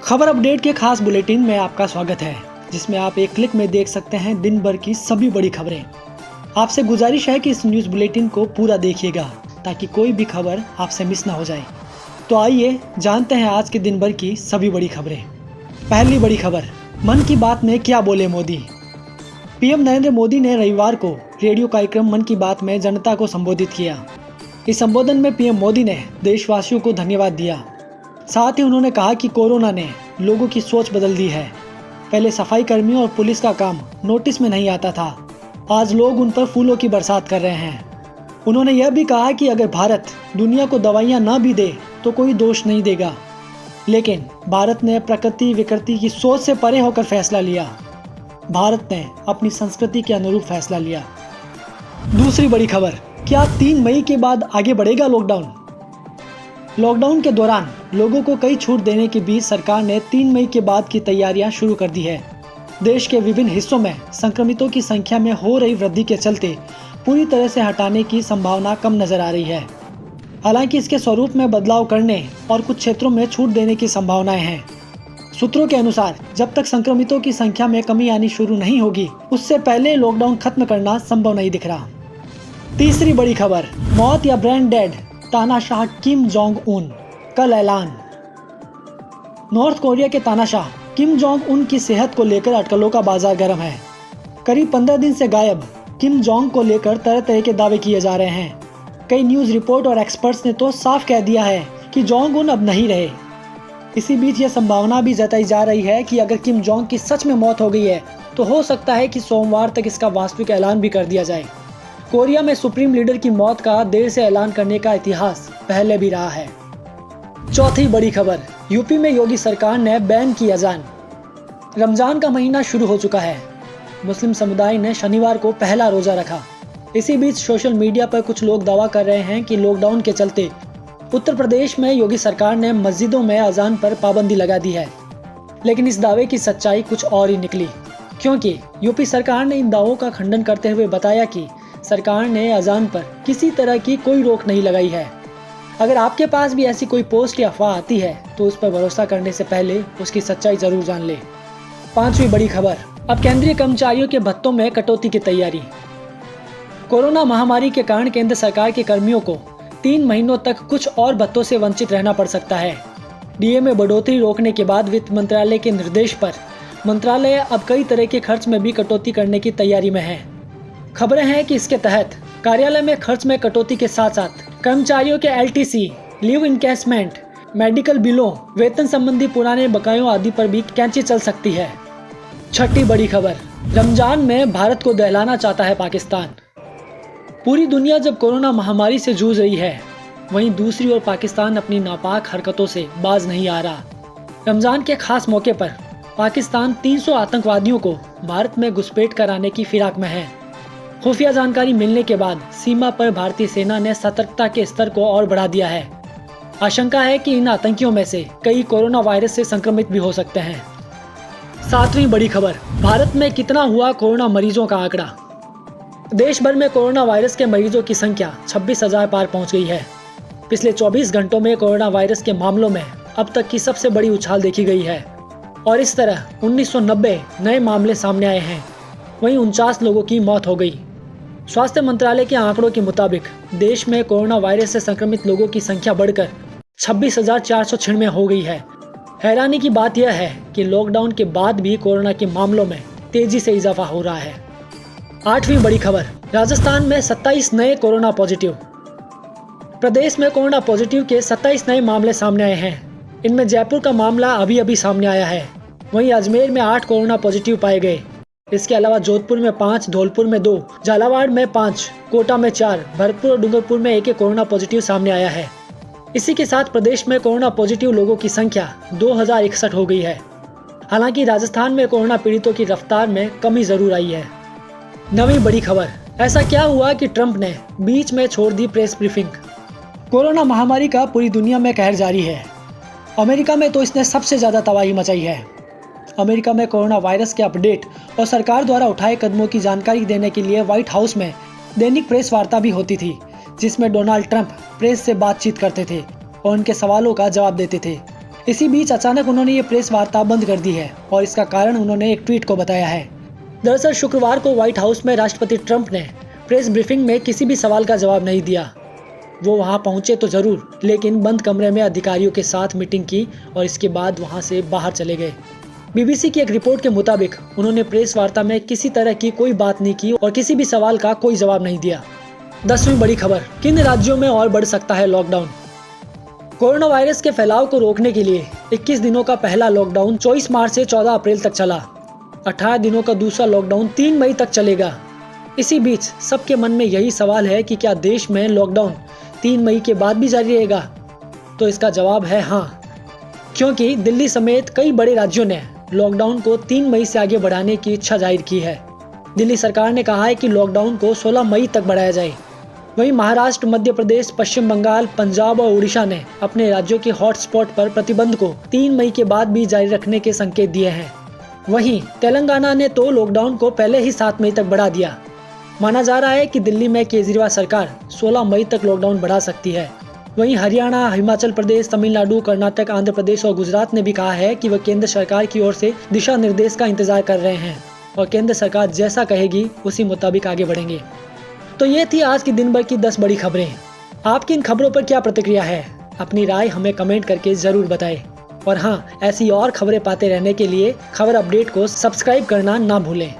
खबर अपडेट के खास बुलेटिन में आपका स्वागत है, जिसमें आप एक क्लिक में देख सकते हैं दिन भर की सभी बड़ी खबरें। आपसे गुजारिश है कि इस न्यूज़ बुलेटिन को पूरा देखिएगा ताकि कोई भी खबर आपसे मिस ना हो जाए। तो आइए जानते हैं आज के दिन भर की सभी बड़ी खबरें। पहली बड़ी खबर, मन की बात में क्या बोले मोदी। पीएम नरेंद्र मोदी ने रविवार को रेडियो कार्यक्रम मन की बात में जनता को संबोधित किया। इस संबोधन में पीएम मोदी ने देशवासियों को धन्यवाद दिया। साथ ही उन्होंने कहा कि कोरोना ने लोगों की सोच बदल दी है। पहले सफाई कर्मियों और पुलिस का काम नोटिस में नहीं आता था, आज लोग उन पर फूलों की बरसात कर रहे हैं। उन्होंने यह भी कहा कि अगर भारत दुनिया को दवाइयां ना भी दे तो कोई दोष नहीं देगा, लेकिन भारत ने प्रकृति विकृति की सोच से परे होकर फैसला लिया। भारत ने अपनी संस्कृति के अनुरूप फैसला लिया। दूसरी बड़ी खबर, क्या 3 मई के बाद आगे बढ़ेगा लॉकडाउन। लॉकडाउन के दौरान लोगों को कई छूट देने के बीच सरकार ने 3 मई के बाद की तैयारियां शुरू कर दी है। देश के विभिन्न हिस्सों में संक्रमितों की संख्या में हो रही वृद्धि के चलते पूरी तरह से हटाने की संभावना कम नजर आ रही है। हालांकि इसके स्वरूप में बदलाव करने और कुछ क्षेत्रों में छूट देने की संभावनाएं हैं। सूत्रों के अनुसार जब तक संक्रमितों की संख्या में कमी आनी शुरू नहीं होगी, उससे पहले लॉकडाउन खत्म करना संभव नहीं दिख रहा। तीसरी बड़ी खबर, मौत या ब्रेन डेड, तानाशाह किम जोंग उन, कल ऐलान। नॉर्थ कोरिया के तानाशाह किम जोंग उन की सेहत को लेकर अटकलों का बाजार गर्म है। करीब 15 दिन से गायब किम जोंग को लेकर तरह तरह के दावे किए जा रहे हैं। कई न्यूज रिपोर्ट और एक्सपर्ट्स ने तो साफ कह दिया है कि जोंग उन अब नहीं रहे। इसी बीच यह संभावना भी जताई जा रही है कि अगर किम जोंग की सच में मौत हो गई है तो हो सकता है कि सोमवार तक इसका वास्तविक ऐलान भी कर दिया जाए। कोरिया में सुप्रीम लीडर की मौत का देर से ऐलान करने का इतिहास पहले भी रहा है। चौथी बड़ी खबर, यूपी में योगी सरकार ने बैन की अजान। रमजान का महीना शुरू हो चुका है। मुस्लिम समुदाय ने शनिवार को पहला रोजा रखा। इसी बीच सोशल मीडिया पर कुछ लोग दावा कर रहे हैं कि लॉकडाउन के चलते उत्तर प्रदेश में योगी सरकार ने मस्जिदों में अजान पर पाबंदी लगा दी है। लेकिन इस दावे की सच्चाई कुछ और ही निकली, क्योंकि यूपी सरकार ने इन दावों का खंडन करते हुए बताया कि सरकार ने अजान पर किसी तरह की कोई रोक नहीं लगाई है। अगर आपके पास भी ऐसी कोई पोस्ट या अफवाह आती है तो उस पर भरोसा करने से पहले उसकी सच्चाई जरूर जान ले। पांचवी बड़ी खबर, अब केंद्रीय कर्मचारियों के भत्तों में कटौती की तैयारी। कोरोना महामारी के कारण केंद्र सरकार के कर्मियों को 3 महीनों तक कुछ और भत्तों से वंचित रहना पड़ सकता है। डीए में बढ़ोतरी रोकने के बाद वित्त मंत्रालय के निर्देश पर मंत्रालय अब कई तरह के खर्च में भी कटौती करने की तैयारी में है। खबरें हैं कि इसके तहत कार्यालय में खर्च में कटौती के साथ साथ कर्मचारियों के LTC, लीव इनकैशमेंट, मेडिकल बिलों, वेतन संबंधी पुराने बकायों आदि पर भी कैंची चल सकती है। छठी बड़ी खबर, रमजान में भारत को दहलाना चाहता है पाकिस्तान। पूरी दुनिया जब कोरोना महामारी से जूझ रही है, वहीं दूसरी ओर पाकिस्तान अपनी नापाक हरकतों से बाज नहीं आ रहा। रमजान के खास मौके पर पाकिस्तान 300 आतंकवादियों को भारत में घुसपैठ कराने की फिराक में है। खुफिया जानकारी मिलने के बाद सीमा पर भारतीय सेना ने सतर्कता के स्तर को और बढ़ा दिया है। आशंका है कि इन आतंकियों में से कई कोरोना वायरस से संक्रमित भी हो सकते हैं। सातवीं बड़ी खबर, भारत में कितना हुआ कोरोना मरीजों का आंकड़ा। देश भर में कोरोना वायरस के मरीजों की संख्या 26,000 पार पहुंच गई है। पिछले 24 घंटों में कोरोना वायरस के मामलों में अब तक की सबसे बड़ी उछाल देखी गई है और इस तरह 1990 नए मामले सामने आए हैं। वहीं 49 लोगों की मौत हो गई। स्वास्थ्य मंत्रालय के आंकड़ों के मुताबिक देश में कोरोना वायरस से संक्रमित लोगों की संख्या बढ़कर 26,496 हो गई है। हैरानी की बात यह है कि लॉकडाउन के बाद भी कोरोना के मामलों में तेजी से इजाफा हो रहा है। आठवीं बड़ी खबर, राजस्थान में 27 नए कोरोना पॉजिटिव। प्रदेश में कोरोना पॉजिटिव के 27 नए मामले सामने आए हैं। इनमें जयपुर का मामला अभी अभी सामने आया है। वहीं अजमेर में 8 कोरोना पॉजिटिव पाए गए। इसके अलावा जोधपुर में 5, धौलपुर में 2, झालावाड़ में 5, कोटा में 4, भरतपुर और डूंगरपुर में 1 कोरोना पॉजिटिव सामने आया है। इसी के साथ प्रदेश में कोरोना पॉजिटिव लोगों की संख्या 2061 हो गई है। हालांकि राजस्थान में कोरोना पीड़ितों की रफ्तार में कमी जरूर आई है। नवीं बड़ी खबर, ऐसा क्या हुआ कि ट्रंप ने बीच में छोड़ दी प्रेस ब्रीफिंग। कोरोना महामारी का पूरी दुनिया में कहर जारी है। अमेरिका में तो इसने सबसे ज्यादा तबाही मचाई है। अमेरिका में कोरोना वायरस के अपडेट और सरकार द्वारा उठाए कदमों की जानकारी देने के लिए व्हाइट हाउस में दैनिक प्रेस वार्ता भी होती थी, जिसमें डोनाल्ड ट्रंप प्रेस से बातचीत करते थे और उनके सवालों का जवाब देते थे। इसी बीच अचानक उन्होंने ये प्रेस वार्ता बंद कर दी है और इसका कारण उन्होंने एक ट्वीट को बताया है। दरअसल शुक्रवार को व्हाइट हाउस में राष्ट्रपति ट्रंप ने प्रेस ब्रीफिंग में किसी भी सवाल का जवाब नहीं दिया। वो वहां पहुंचे तो जरूर, लेकिन बंद कमरे में अधिकारियों के साथ मीटिंग की और इसके बाद वहां से बाहर चले गए। बीबीसी की एक रिपोर्ट के मुताबिक उन्होंने प्रेस वार्ता में किसी तरह की कोई बात नहीं की और किसी भी सवाल का कोई जवाब नहीं दिया। 10वीं बड़ी खबर, किन राज्यों में और बढ़ सकता है लॉकडाउन। कोरोना वायरस के फैलाव को रोकने के लिए 21 दिनों का पहला लॉकडाउन 24 मार्च से 14 अप्रैल तक चला। 18 दिनों का दूसरा लॉकडाउन 3 मई तक चलेगा। इसी बीच सबके मन में यही सवाल है कि क्या देश में लॉकडाउन 3 मई के बाद भी जारी रहेगा। तो इसका जवाब है हाँ, क्योंकि दिल्ली समेत कई बड़े राज्यों ने लॉकडाउन को 3 मई से आगे बढ़ाने की इच्छा जाहिर की है। दिल्ली सरकार ने कहा है कि लॉकडाउन को 16 मई तक बढ़ाया जाए। वहीं महाराष्ट्र, मध्य प्रदेश, पश्चिम बंगाल, पंजाब और उड़ीसा ने अपने राज्यों के हॉटस्पॉट पर प्रतिबंध को 3 मई के बाद भी जारी रखने के संकेत दिए हैं। वहीं तेलंगाना ने तो लॉकडाउन को पहले ही 7 मई तक बढ़ा दिया। माना जा रहा है कि दिल्ली में केजरीवाल सरकार 16 मई तक लॉकडाउन बढ़ा सकती है। वहीं हरियाणा, हिमाचल प्रदेश, तमिलनाडु, कर्नाटक, आंध्र प्रदेश और गुजरात ने भी कहा है कि वह केंद्र सरकार की ओर से दिशा निर्देश का इंतजार कर रहे हैं और केंद्र सरकार जैसा कहेगी उसी मुताबिक आगे बढ़ेंगे। तो ये थी आज की दिन भर की 10 बड़ी खबरें। आपकी इन खबरों पर क्या प्रतिक्रिया है? अपनी राय हमें कमेंट करके जरूर बताएं। और हाँ, ऐसी और खबरें पाते रहने के लिए खबर अपडेट को सब्सक्राइब करना ना भूलें।